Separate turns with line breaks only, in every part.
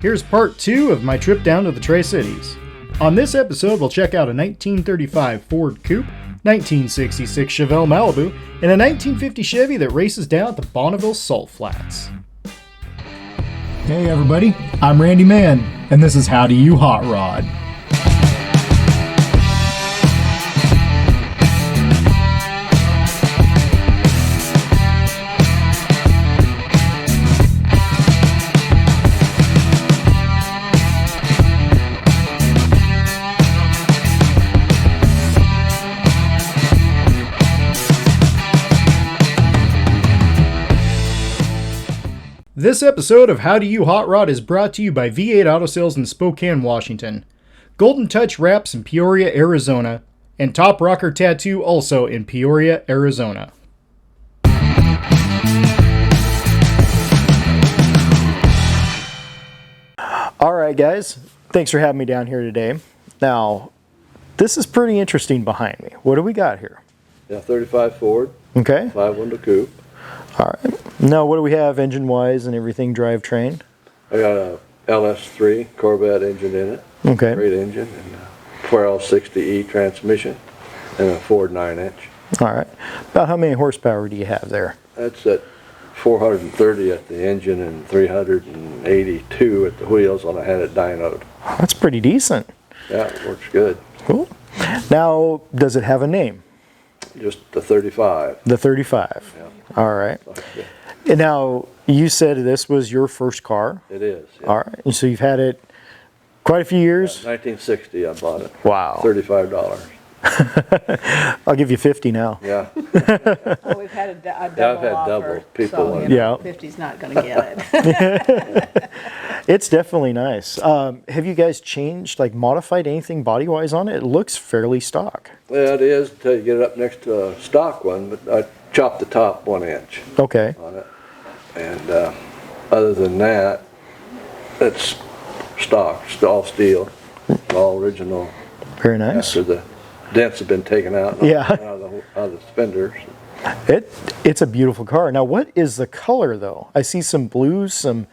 Here's part 2 of my trip down to the Tri-Cities. On this episode, we'll check out a 1935 Ford Coupe, 1966 Chevelle Malibu, and a 1950 Chevy that races down at the Bonneville Salt Flats. Hey everybody, I'm Randy Mann, and this is How Do You Hot Rod? This episode of How Do You Hot Rod is brought to you by V8 Auto Sales in Spokane, Washington, Golden Touch Wraps in Peoria, Arizona, and Top Rocker Tattoo also in Peoria, Arizona. Alright guys, thanks for having me down here today. Now, this is pretty interesting behind me. What do we got here?
Yeah, 35 Ford.
Okay.
5-window coupe.
Alright. Now, what do we have engine-wise and everything drivetrain?
I got a LS3 Corvette engine in it.
Okay.
Great engine. And a 4L60E transmission and a Ford 9-inch.
Alright. About how many horsepower do you have there?
That's at 430 at the engine and 382 at the wheels when I had it dynoed.
That's pretty decent.
Yeah, it works good.
Cool. Now, does it have a name?
Just the 35.
The 35.
Yeah.
All right.
Okay.
And now, you said this was your first car?
It is. Yeah.
All right. And so you've had it quite a few years?
Yeah, 1960 I bought it.
Wow.
$35.
I'll give you 50 now.
Yeah.
Oh, we've had a double
I've had
offer,
double. People
so,
want
Yeah.
50's not going to get it.
It's definitely nice. Have you guys changed, like modified anything body-wise on it? It looks fairly stock.
Well, it is until you get it up next to a stock one, but I chopped the top 1 inch
Okay.
on it. And other than that, it's stock, it's all steel, all original.
Very nice.
After the dents have been taken out,
Yeah.
out of the fenders.
It's a beautiful car. Now, what is the color, though? I see some blues, a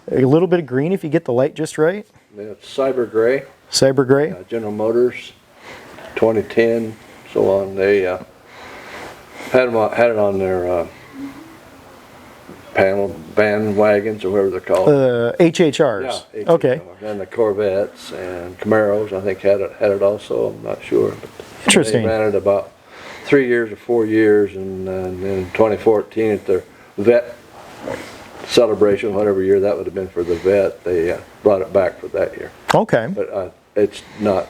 little bit of green if you get the light just right.
It's cyber gray.
Cyber gray?
General Motors, 2010, so on. They had it on their panel bandwagons or whatever they're called.
HHRs.
Yeah,
Okay.
And the Corvettes and Camaros, I think had it also. I'm not sure. But
Interesting.
They ran it about 3 years or 4 years, and in 2014 at their vet celebration, whatever year that would have been for the vet, they brought it back for that year.
Okay.
But it's not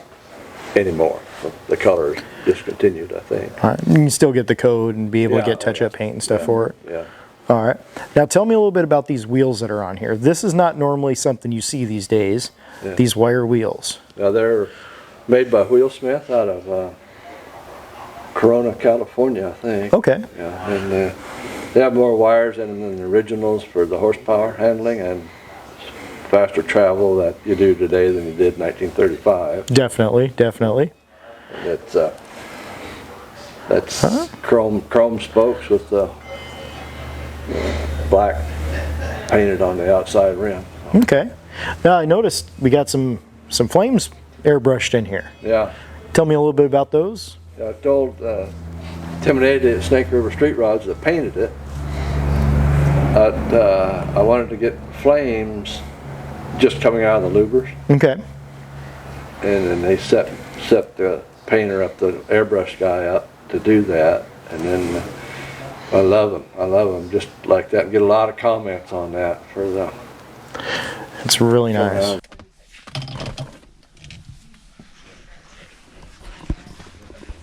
anymore. The color is discontinued, I think.
All right. You can still get the code and be able to
Yeah,
get touch-up paint and stuff
yeah,
for it.
Yeah.
All right. Now tell me a little bit about these wheels that are on here. This is not normally something you see these days,
Yeah.
these wire wheels.
Now they're made by Wheelsmith out of Corona, California, I think.
Okay.
Yeah, and they have more wires in them than the originals for the horsepower handling and faster travel that you do today than you did in 1935.
Definitely, definitely.
And that's chrome spokes with the black painted on the outside rim.
Okay. Now I noticed we got some flames airbrushed in here.
Yeah.
Tell me a little bit about those.
I told Tim and Eddie at Snake River Street Rods that painted it. I wanted to get flames just coming out of the louvers,
Okay.
and then they set the painter up, the airbrush guy up to do that, and then I love them just like that. Get a lot of comments on that for the.
It's really nice.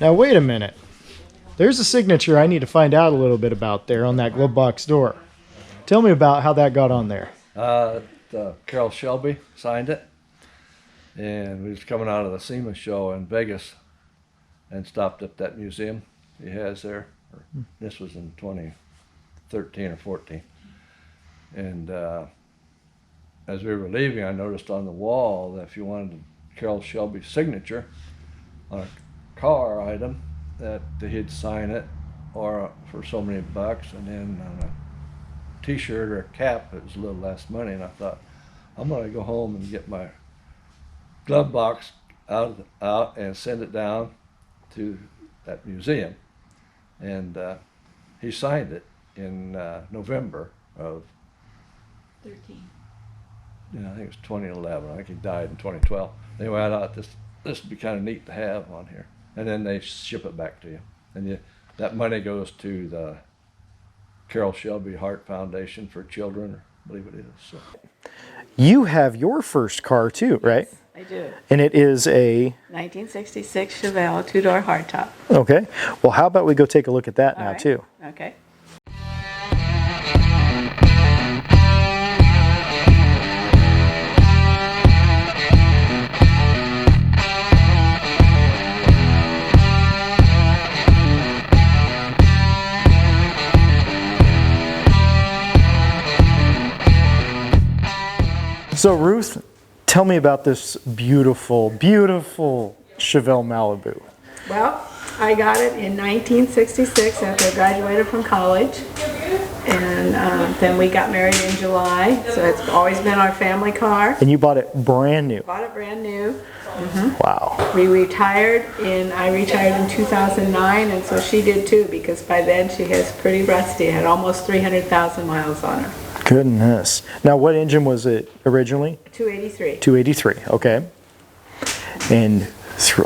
Now wait a minute. There's a signature I need to find out a little bit about there on that glove box door. Tell me about how that got on there.
Carol Shelby signed it, and we was coming out of the SEMA show in Vegas and stopped at that museum he has there. This was in 2013 or 14. And as we were leaving, I noticed on the wall that if you wanted Carol Shelby's signature on a car item, that he'd sign it or for so many bucks, and then on a t-shirt or a cap it was a little less money. And I thought, I'm gonna go home and get my glove box out and send it down to that museum. And he signed it in November of
13.
I think it was 2011. I think he died in 2012. Anyway, I thought this would be kind of neat to have on here. And then they ship it back to you. And that money goes to the Carol Shelby Heart Foundation for Children, I believe it is. So.
You have your first car too, right?
I do.
And it is a
1966 Chevelle 2-door hardtop.
okay. Well, how about we go take a look at that
All
now
right.
too?
Okay.
So Ruth, tell me about this beautiful, beautiful Chevelle Malibu.
Well, I got it in 1966 after I graduated from college. And then we got married in July. So it's always been our family car.
And you bought it brand new.
Bought it brand new.
Wow.
I retired in 2009, and so she did too, because by then she was pretty rusty. It had almost 300,000 miles on her.
Goodness. Now, what engine was it originally?
283.
283, okay. And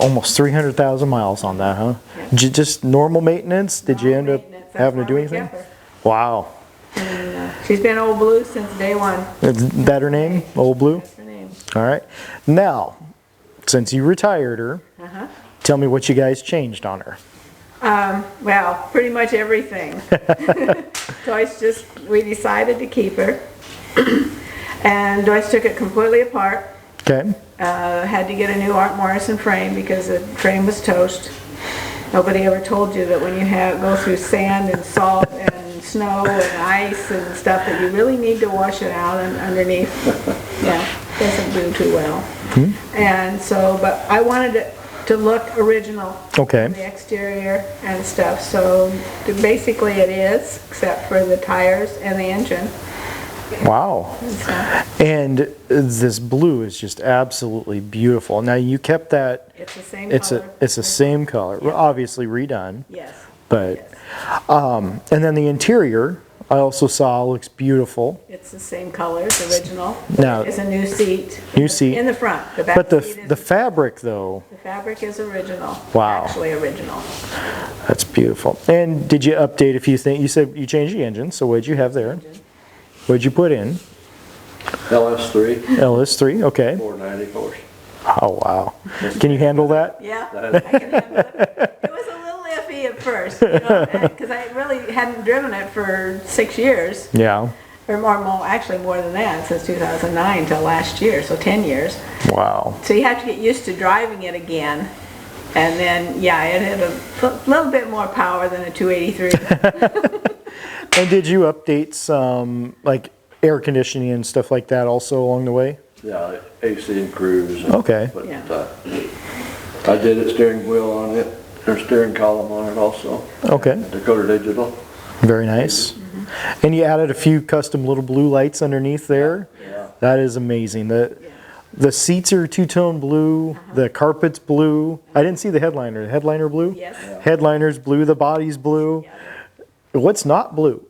almost 300,000 miles on that, huh?
Yeah.
Just normal maintenance? Did you end up having to do anything? Wow.
And, she's been Old Blue since day one.
Is that her name? Old Blue?
That's her name.
All right. Now, since you retired her, tell me what you guys changed on her.
Well, pretty much everything. Joyce we decided to keep her. And Joyce took it completely apart.
Okay.
Had to get a new Art Morrison frame because the frame was toast. Nobody ever told you that when you go through sand and salt and snow and ice and stuff that you really need to wash it out and underneath. Yeah, doesn't do too well. And so, but I wanted it to look original.
Okay.
The exterior and stuff. So basically it is, except for the tires and the engine.
Wow. And this blue is just absolutely beautiful. Now you kept that.
It's the same color.
It's the same color.
Yeah.
Obviously redone.
Yes.
But
Yes.
and then the interior I also saw looks beautiful.
It's the same colors, original.
Now-
It's a new seat.
New seat.
In the front. The back
But
seat is,
the fabric though,
the fabric is original.
Wow.
Actually original.
that's beautiful. And did you update a few things? You said you changed the engine, so what'd you have there? What'd you put in?
LS3,
LS3, okay.
490 horse.
Oh wow. Can you handle that?
Yeah, I can handle it. It was a little iffy at first, because I really hadn't driven it for 6 years.
Yeah.
Or actually more than that, since 2009 till last year, so 10 years.
Wow.
So you have to get used to driving it again. And then, yeah, it had a little bit more power than a 283.
And did you update some like air conditioning and stuff like that also along the way?
Yeah, AC and cruise. And,
Okay.
But
Yeah.
I did a steering wheel on it, or steering column on it also.
Okay.
Dakota Digital.
Very nice. And you added a few custom little blue lights underneath there.
Yeah.
That is amazing. The seats are two-tone blue. The carpet's blue. I didn't see the headliner. The headliner blue?
Yes.
Yeah.
Headliner's blue. The body's blue.
Yeah.
What's not blue?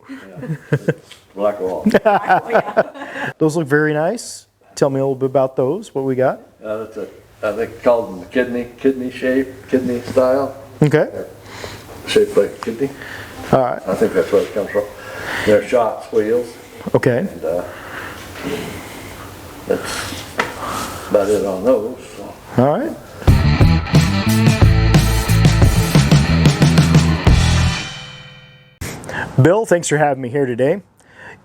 Black wall.
Oh, yeah.
Those look very nice. Tell me a little bit about those. What we got?
That's I think called them the kidney shape, kidney style.
Okay.
Shaped like a kidney.
All right.
I think that's where it comes from. They're shots wheels,
Okay.
and that's about it on those. So.
All right. Bill, thanks for having me here today.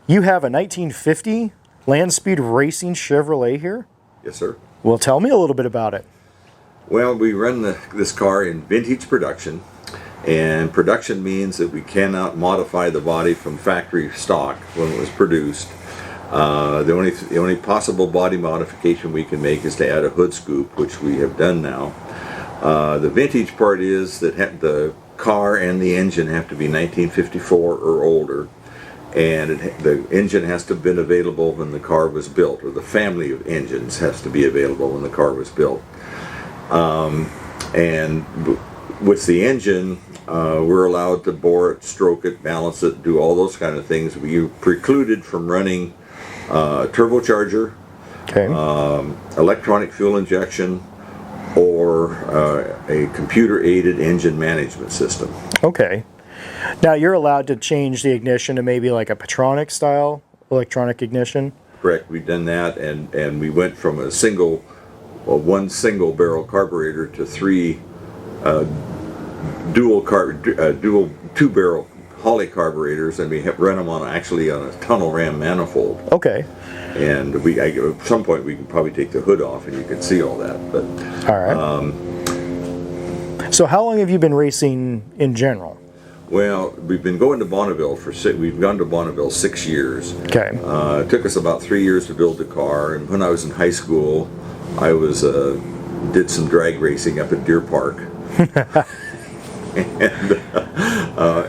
You have a 1950 Land Speed Racing Chevrolet here?
Yes, sir.
Well, tell me a little bit about it.
Well, we run this car in vintage production, and production means that we cannot modify the body from factory stock when it was produced. The only possible body modification we can make is to add a hood scoop, which we have done now. The vintage part is that the car and the engine have to be 1954 or older, and the engine has to have been available when the car was built, or the family of engines has to be available when the car was built. And with the engine, we're allowed to bore it, stroke it, balance it, do all those kind of things. We are precluded from running turbocharger,
Okay.
electronic fuel injection, or a computer-aided engine management system.
Okay. Now you're allowed to change the ignition to maybe like a Petronic style electronic ignition.
Correct. We've done that, and we went from one single barrel carburetor to three dual 2-barrel Holly carburetors, and we run them on a tunnel ram manifold.
Okay.
And at some point we can probably take the hood off and you can see all that. But
All right. So how long have you been racing in general?
well, we've been going to Bonneville we've gone to Bonneville 6 years.
Okay.
It took us about 3 years to build the car, and when I was in high school, I did some drag racing up at Deer Park. And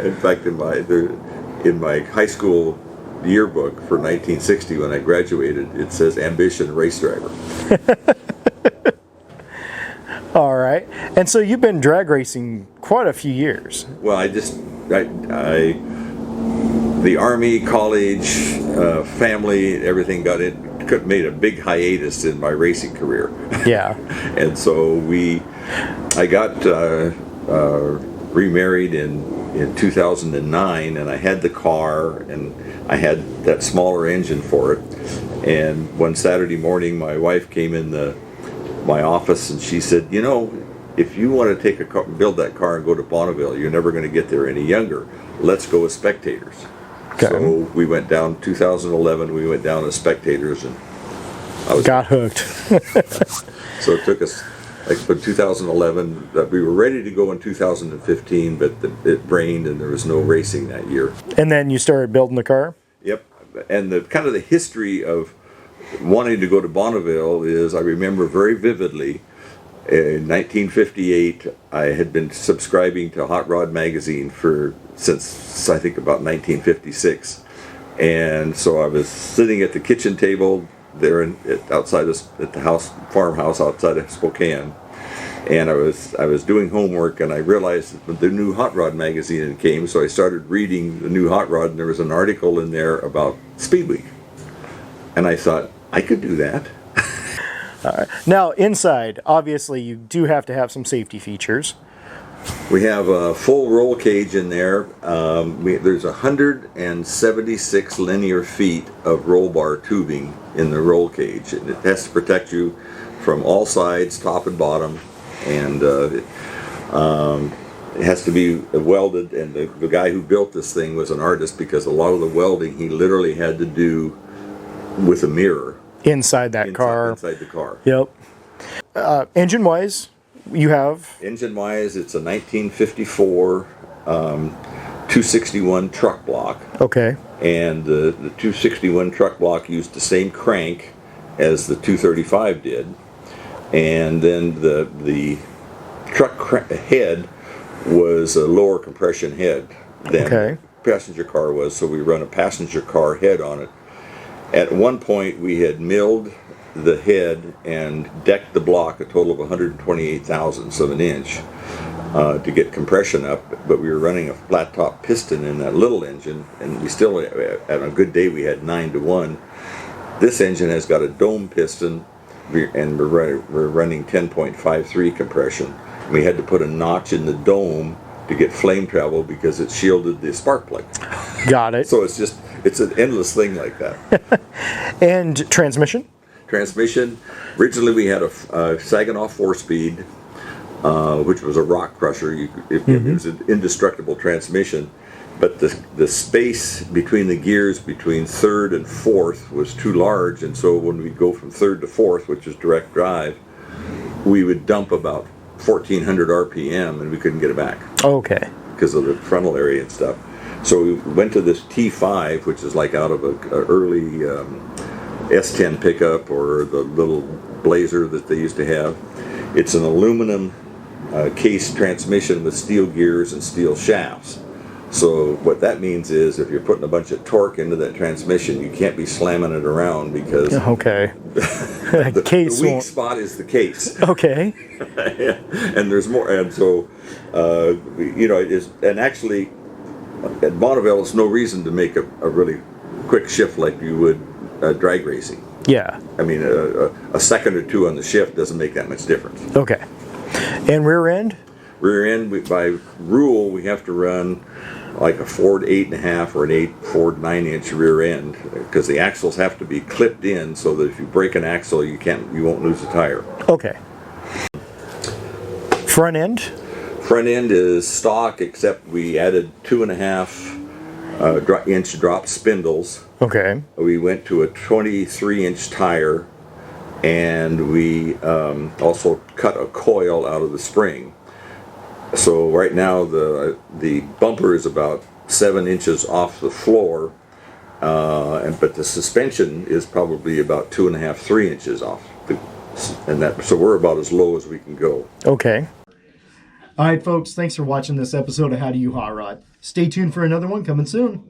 in fact, in my high school yearbook for 1960, when I graduated, it says "Ambition Race Driver."
All right. And so you've been drag racing quite a few years.
Well, the Army, college, family, everything made a big hiatus in my racing career.
Yeah.
And so I got remarried in 2009, and I had the car, and I had that smaller engine for it. And one Saturday morning, my wife came in my office, and she said, if you want to build that car and go to Bonneville, you're never going to get there any younger. Let's go as spectators.
Okay.
So we went down 2011. We went down as spectators, and
Got hooked.
So it took us, for 2011, we were ready to go in 2015, but it rained and there was no racing that year.
And then you started building the car?
Yep. And the history of wanting to go to Bonneville is, I remember very vividly, in 1958, I had been subscribing to Hot Rod magazine since I think about 1956. And so I was sitting at the kitchen table there outside at the farmhouse outside of Spokane, and I was doing homework, and I realized that the new Hot Rod magazine came, so I started reading the new Hot Rod, and there was an article in there about Speed Week, and I thought I could do that.
All right. Now, inside, obviously, you do have to have some safety features.
We have a full roll cage in there. There's 176 linear feet of roll bar tubing in the roll cage, and it has to protect you from all sides, top and bottom, and it has to be welded. And the guy who built this thing was an artist, because a lot of the welding he literally had to do with a mirror
Inside that car.
Inside the car.
Yep. Engine-wise, you have?
Engine-wise, it's a 1954 261 truck block.
Okay.
And the 261 truck block used the same crank as the 235 did. And then the truck head was a lower compression head than the passenger car was, so we run a passenger car head on it. At one point, we had milled the head and decked the block a total of 128 thousandths of an inch to get compression up, but we were running a flat top piston in that little engine, and we still, at a good day, we had 9-to-1. This engine has got a dome piston, and we're running 10.53 compression. We had to put a notch in the dome to get flame travel because it shielded the spark plug.
Got it.
So it's an endless thing like that.
And transmission?
Transmission, originally we had a Saginaw 4-speed, which was a rock crusher. It was an indestructible transmission, but the space between the gears between third and fourth was too large, and so when we go from third to fourth, which is direct drive, we would dump about 1,400 RPM, and we couldn't get it back.
Okay.
Because of the frontal area and stuff. So we went to this T5, which is like out of an early S10 pickup or the little Blazer that they used to have. It's an aluminum case transmission with steel gears and steel shafts. So what that means is if you're putting a bunch of torque into that transmission, you can't be slamming it around because
Okay.
the weak spot is the case.
Okay.
And there's more, and so you know, it is, and actually at Bonneville, it's no reason to make a really quick shift like you would drag racing.
Yeah.
I mean, a second or two on the shift doesn't make that much difference.
Okay. And rear end?
Rear end, by rule, we have to run like a Ford 8.5 or an Ford 9-inch rear end because the axles have to be clipped in so that if you break an axle, you won't lose a tire.
Okay. Front end?
Front end is stock, except we added 2.5-inch drop spindles.
Okay.
We went to a 23-inch tire, and we also cut a coil out of the spring. So right now the bumper is about 7 inches off the floor, but the suspension is probably about 2.5, 3 inches off. So we're about as low as we can go.
Okay. All right, folks. Thanks for watching this episode of How Do You Hot Rod. Stay tuned for another one coming soon.